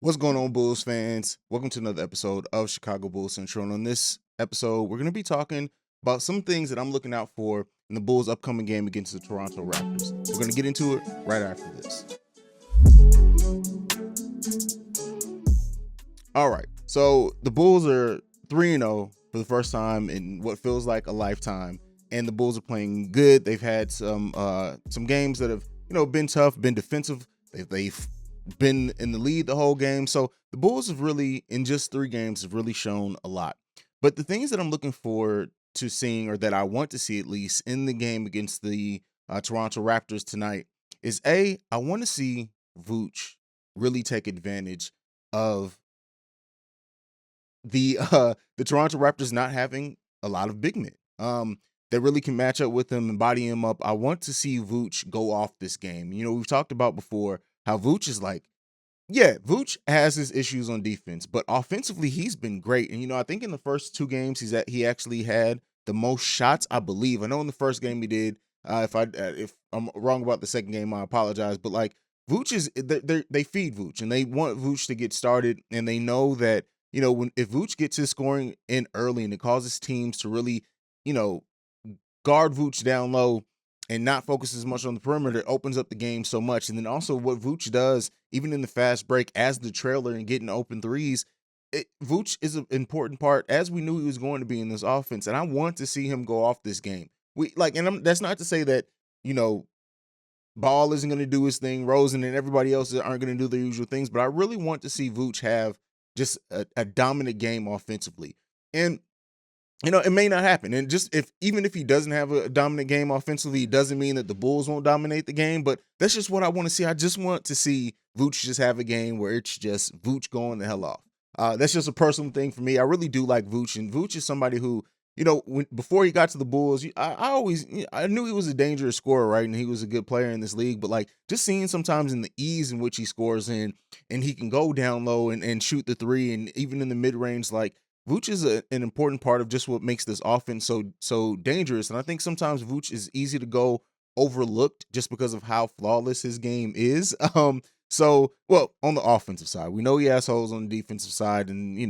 What's going on, Bulls fans? Welcome to another episode of Chicago Bulls Central. And on this episode, we're going to be talking about some things that I'm looking out for in the Bulls' upcoming game against the Toronto Raptors. We're going to get into it right after this. All right. So the Bulls are 3-0 for the first time in what feels like a lifetime. And the Bulls are playing good. They've had some games that have, been tough, been defensive. They've been in the lead the whole game. So the Bulls have really, in just 3 games, have really shown a lot. But the things that I'm looking forward to seeing, or that I want to see at least in the game against the Toronto Raptors tonight, is I want to see Vooch really take advantage of the Toronto Raptors not having a lot of big men. That really can match up with him and body him up. I want to see Vooch go off this game. We've talked about before how Vooch is like, yeah, Vooch has his issues on defense, but offensively he's been great. And I think in the first 2 games he actually had the most shots, I believe. I know in the first game he did. If I'm wrong about the second game, I apologize. But like Vooch is, they feed Vooch and they want Vooch to get started, and they know that if Vooch gets his scoring in early and it causes teams to really, you know, guard Vooch down low and not focus as much on the perimeter, it opens up the game so much. And then also what Vooch does, even in the fast break as the trailer and getting open threes, Vooch is an important part, as we knew he was going to be in this offense. And I want to see him go off this game. That's not to say that, you know, Ball isn't going to do his thing, Rosen and everybody else aren't going to do their usual things, but I really want to see Vooch have just a dominant game offensively. And it may not happen. And even if he doesn't have a dominant game offensively, it doesn't mean that the Bulls won't dominate the game. But that's just what I want to see. I just want to see Vooch just have a game where it's just Vooch going the hell off. That's just a personal thing for me. I really do like Vooch, and Vooch is somebody who, before he got to the Bulls, I knew he was a dangerous scorer, right? And he was a good player in this league. But like just seeing sometimes in the ease in which he scores in, and he can go down low and shoot the three, and even in the mid range, like Vooch is an important part of just what makes this offense so dangerous. And I think sometimes Vooch is easy to go overlooked just because of how flawless his game is. Well, on the offensive side, we know he has holes on the defensive side, and we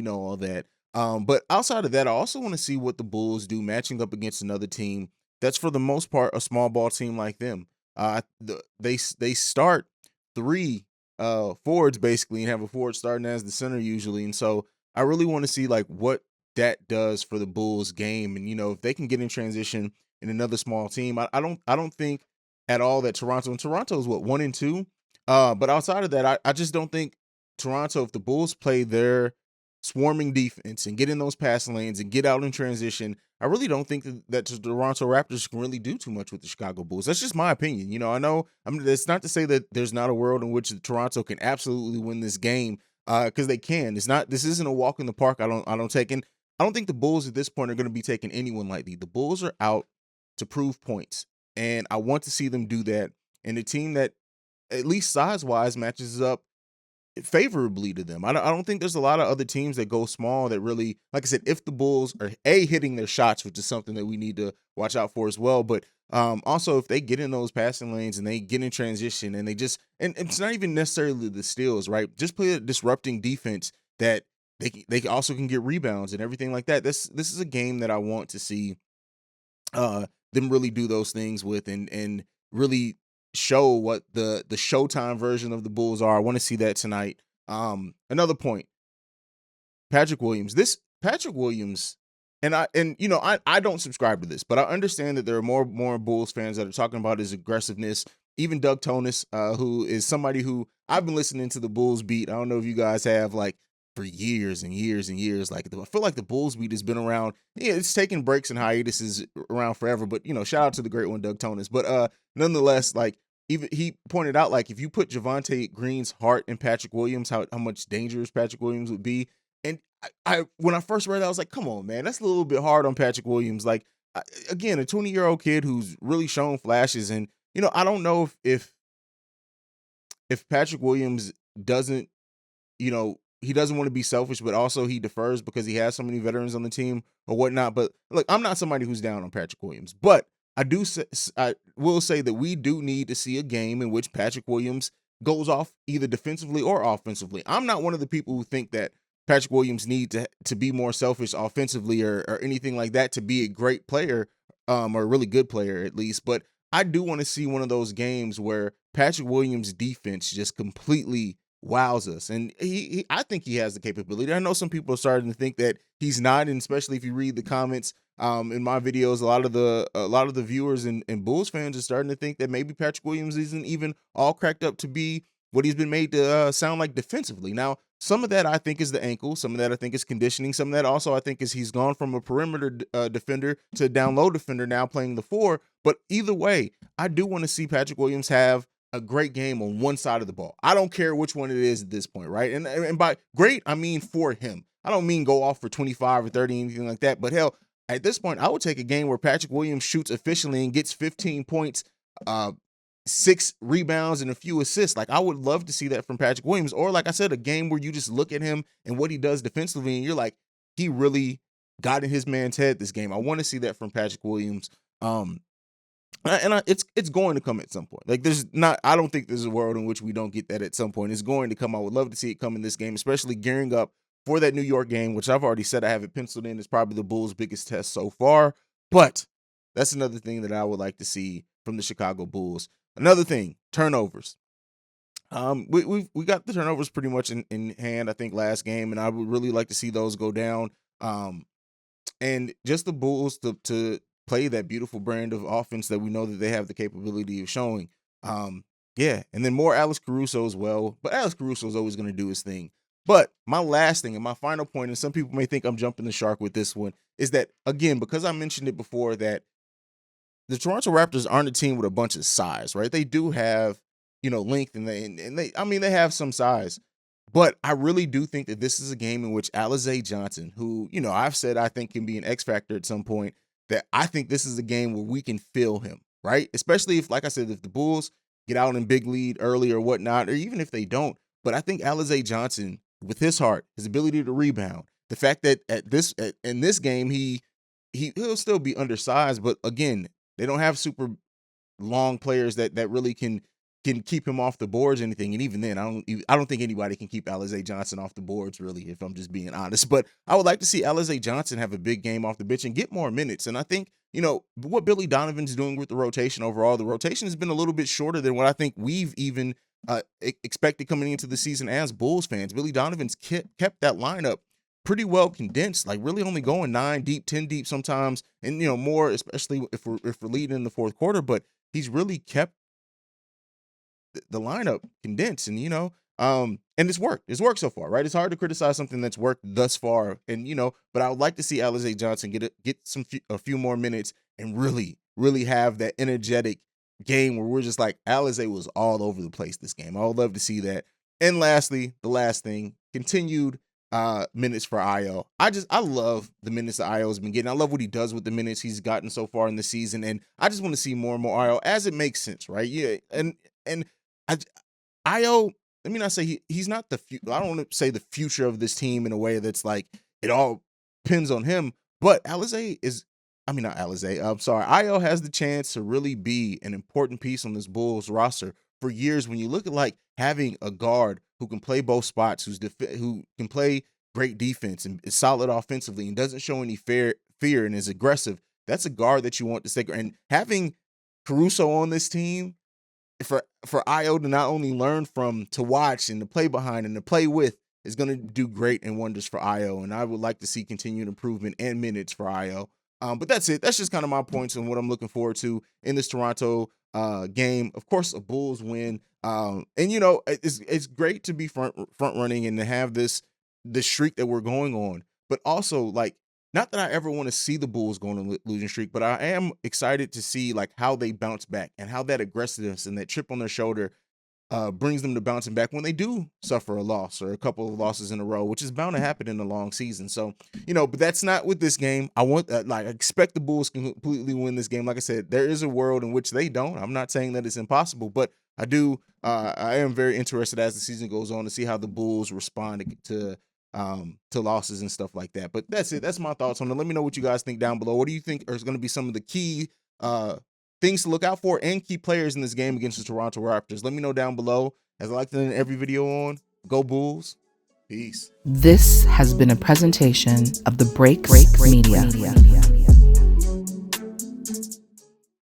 know all that. But outside of that, I also want to see what the Bulls do matching up against another team that's for the most part a small ball team like them. They start 3 forwards basically and have a forward starting as the center usually, and so I really want to see like what that does for the Bulls game, and if they can get in transition in another small team. I don't think at all that Toronto is what 1-2. But outside of that, I just don't think Toronto, if the Bulls play their swarming defense and get in those passing lanes and get out in transition, I really don't think that the Toronto Raptors can really do too much with the Chicago Bulls. That's just my opinion. I know it's not to say that there's not a world in which Toronto can absolutely win this game, because they can. This isn't a walk in the park. I don't think the Bulls at this point are going to be taking anyone lightly. The Bulls are out to prove points, and I want to see them do that. And a team that, at least size wise, matches up favorably to them. I don't think there's a lot of other teams that go small that really, like I said, if the Bulls are hitting their shots, which is something that we need to watch out for as well, but also if they get in those passing lanes and they get in transition and and it's not even necessarily the steals, right? Just play a disrupting defense that they also can get rebounds and everything like that. This is a game that I want to see them really do those things with, and really show what the Showtime version of the Bulls are. I want to see that tonight. Another point, Patrick Williams, and I don't subscribe to this, but I understand that there are more Bulls fans that are talking about his aggressiveness. Even Doug Tonis, who is somebody who I've been listening to the Bulls beat. I don't know if you guys have, like, for years and years and years. Like, I feel like the Bulls beat has been around. Yeah, it's taken breaks and hiatuses around forever. But shout out to the great one, Doug Tonis. But nonetheless, like, even he pointed out, like, if you put Javonte Green's heart in Patrick Williams, how much dangerous Patrick Williams would be. And I when I first read that, I was like, come on, man, that's a little bit hard on Patrick Williams. Like, again, a 20-year-old kid who's really shown flashes, and I don't know if Patrick Williams doesn't, he doesn't want to be selfish, but also he defers because he has so many veterans on the team or whatnot. But look, I'm not somebody who's down on Patrick Williams, but I will say that we do need to see a game in which Patrick Williams goes off either defensively or offensively. I'm not one of the people who think that Patrick Williams need to be more selfish offensively or anything like that to be a great player, or a really good player at least. But I do want to see one of those games where Patrick Williams' defense just completely wows us, and I think he has the capability. I know some people are starting to think that he's not, and especially if you read the comments in my videos, a lot of the viewers and Bulls fans are starting to think that maybe Patrick Williams isn't even all cracked up to be what he's been made to sound like defensively. Now, some of that I think is the ankle, some of that I think is conditioning, some of that also I think is he's gone from a perimeter defender to a down low defender, now playing the 4. But either way, I do want to see Patrick Williams have a great game on one side of the ball. I don't care which one it is at this point, right? And by great, I mean for him. I don't mean go off for 25 or 30, anything like that. But hell, at this point, I would take a game where Patrick Williams shoots efficiently and gets 15 points, 6 rebounds, and a few assists. Like, I would love to see that from Patrick Williams. Or, like I said, a game where you just look at him and what he does defensively, and you're like, he really got in his man's head this game. I want to see that from Patrick Williams. It's going to come at some point. Like, I don't think there's a world in which we don't get that at some point. It's going to come. I would love to see it come in this game, especially gearing up for that New York game, which I've already said I have it penciled in. It's probably the Bulls' biggest test so far. But that's another thing that I would like to see from the Chicago Bulls. Another thing, turnovers. We got the turnovers pretty much in hand, I think, last game, and I would really like to see those go down. And just the Bulls to play that beautiful brand of offense that we know that they have the capability of showing. Yeah, and then more Alex Caruso as well. But Alex Caruso is always going to do his thing. But my last thing and my final point, and some people may think I'm jumping the shark with this one, is that, again, because I mentioned it before, that the Toronto Raptors aren't a team with a bunch of size, right? They do have, length, and they have some size. But I really do think that this is a game in which Haize Johnson, who, I've said I think can be an X factor at some point, that I think this is a game where we can feel him, right? Especially if, like I said, if the Bulls get out in big lead early or whatnot, or even if they don't. But I think Haize Johnson, with his heart, his ability to rebound, the fact that in this game he'll still be undersized, but again, they don't have super long players that really can keep him off the boards or anything. And even then, I don't think anybody can keep Haize Johnson off the boards, really, if I'm just being honest. But I would like to see Haize Johnson have a big game off the bench and get more minutes. And I think, what Billy Donovan's doing with the rotation overall, the rotation has been a little bit shorter than what I think we've even expected coming into the season as Bulls fans. Billy Donovan's kept that lineup pretty well condensed, like really only going 9 deep, 10 deep sometimes, and more, especially if we're leading in the fourth quarter. But he's really kept the lineup condensed, and and it's worked so far, right? It's hard to criticize something that's worked thus far, and but I would like to see Haize Johnson get a few more minutes and really have that energetic game where we're just like, Haize was all over the place this game. I would love to see that. And lastly, the last thing, continued minutes for Ayo. I love the minutes that Ayo has been getting. I love what he does with the minutes he's gotten so far in the season, and I just want to see more and more Ayo as it makes sense, right? Yeah, and Ayo, let me not say he's not I don't want to say the future of this team in a way that's like it all depends on him, but Haize is, not Haize, I'm sorry, Ayo has the chance to really be an important piece on this Bulls roster for years. When you look at like having a guard who can play both spots, who can play great defense and is solid offensively and doesn't show any fear and is aggressive, that's a guard that you want to stick. And having Caruso on this team, for Ayo to not only learn from, to watch and to play behind and to play with, is going to do great and wonders for Ayo. And I would like to see continued improvement and minutes for Ayo. But that's it. That's just kind of my points on what I'm looking forward to in this Toronto game. Of course, a Bulls win. And it's great to be front running and to have this streak that we're going on. But also, like, not that I ever want to see the Bulls go on a losing streak, but I am excited to see like how they bounce back and how that aggressiveness and that chip on their shoulder brings them to bouncing back when they do suffer a loss or a couple of losses in a row, which is bound to happen in a long season. So, but that's not with this game. I expect the Bulls can completely win this game. Like I said, there is a world in which they don't. I'm not saying that it's impossible, but I am very interested as the season goes on to see how the Bulls respond to losses and stuff like that. But that's it. That's my thoughts on it. Let me know what you guys think down below. What do you think are going to be some of the key things to look out for and key players in this game against the Toronto Raptors? Let me know down below. As I like to end every video on, go Bulls. Peace. This has been a presentation of the Break Media.